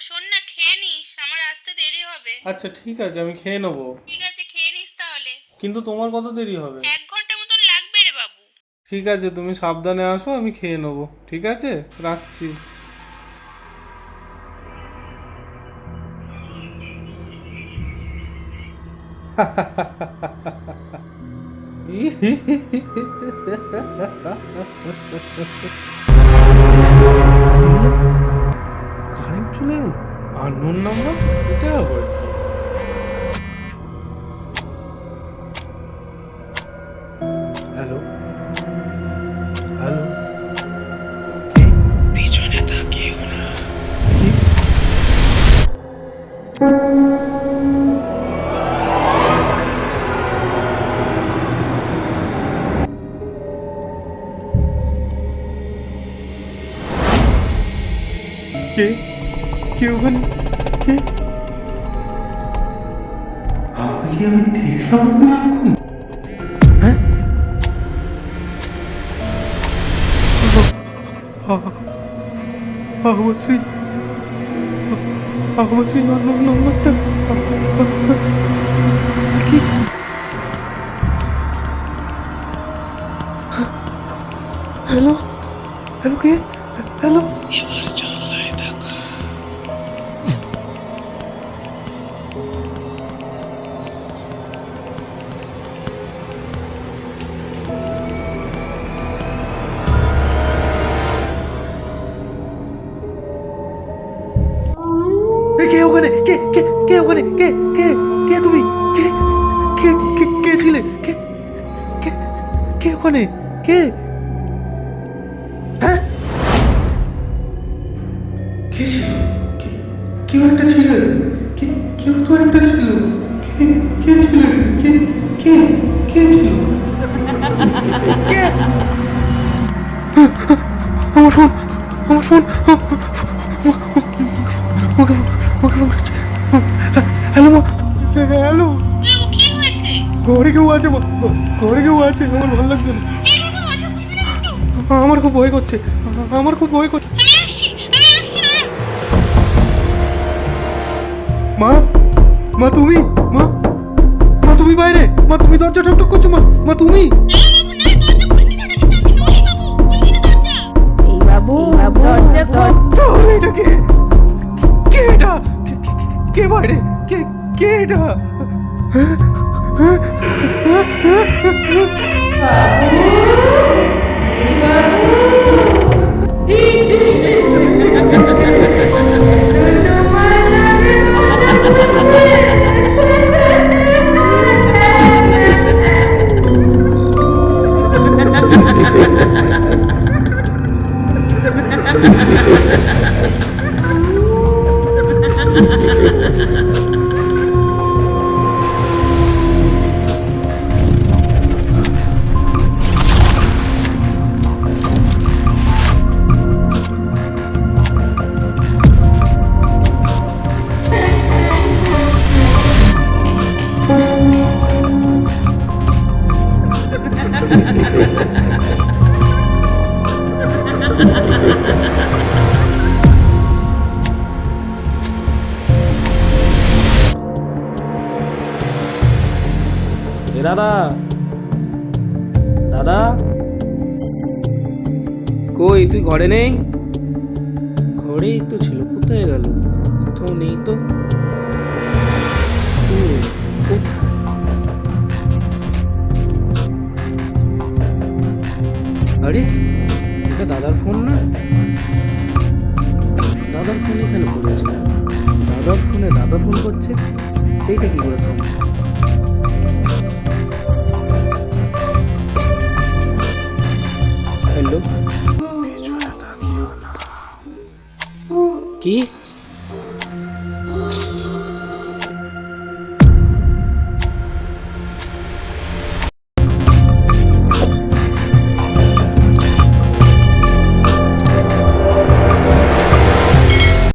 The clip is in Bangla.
শোন না, খেয়ে নিস, আমার আসতে দেরি হবে। আচ্ছা ঠিক আছে, আমি খেয়ে নেবো। ঠিক আছে, খেয়ে নিস তাহলে। কিন্তু তোমার কত দেরি হবে? 1 ঘন্টা মতন লাগবে রে বাবু। ঠিক আছে, তুমি সাবধানে আসো, আমি খেয়ে নেবো। ঠিক আছে, রাখছি। কারেন্ট চলে গেল। আননোন নাম্বার, এটা আবার কি? হ্যালো, হ্যালো, কে? পিছনে তাকিও না। কি? কে? কে ওখানে? কে? আমাকে কি আমি দেখলাম না এখন? হ্যাঁ? আহমদ সিং, আহমদ সিং নাম্বারটা কি? হ্যালো, হ্যালো, কে? হ্যালো। এবার জানলায় তাকা। কে ওখানে? কে কে কে ওখানে? কে কে কে তুমি? কে কে কে কে ছিলে? কে কে কে ওখানে? কে? হ্যাঁ? কে ছিল? কে? কেউ একটা ছিল। কে? কেউ তো একটা ছিল। কে? কে ছিল? কে? কে? কে ছিল? কে? আমার ফোন, আমার ফোন, ওকে ওকে ফোন করছি। হ্যালো মা, হ্যালো। বাবু, কি হয়েছে? ঘরে কেউ আছে মা, ঘরে কেউ আছে, আমার ভালো লাগছে না। এই বাবু, দরজা খুলবি না কিন্তু। আমার খুব ভয় করছে, আমার খুব ভয় করছে। আমি আসছি না। মা, মা তুমি, মা, মা তুমি বাইরে, মা তুমি দরজা ঠকঠক করছো, মা, মা তুমি। এই বাবু, দরজা খোল। চল, এটা কে? কে এটা? কে বাইরে? কে কে এটা? দাদা, দাদা, কই তুই ঘরে নেই? ঘরেই তো ছিল, কোথায় গেল? কোথাও নেই তো। আরে, এটা দাদার ফোন না? দাদার ফোন এখানে পড়েছে। দাদার ফোনে দাদা ফোন করছে, এইটা কি করে সম্ভব? হ্যালো, কি?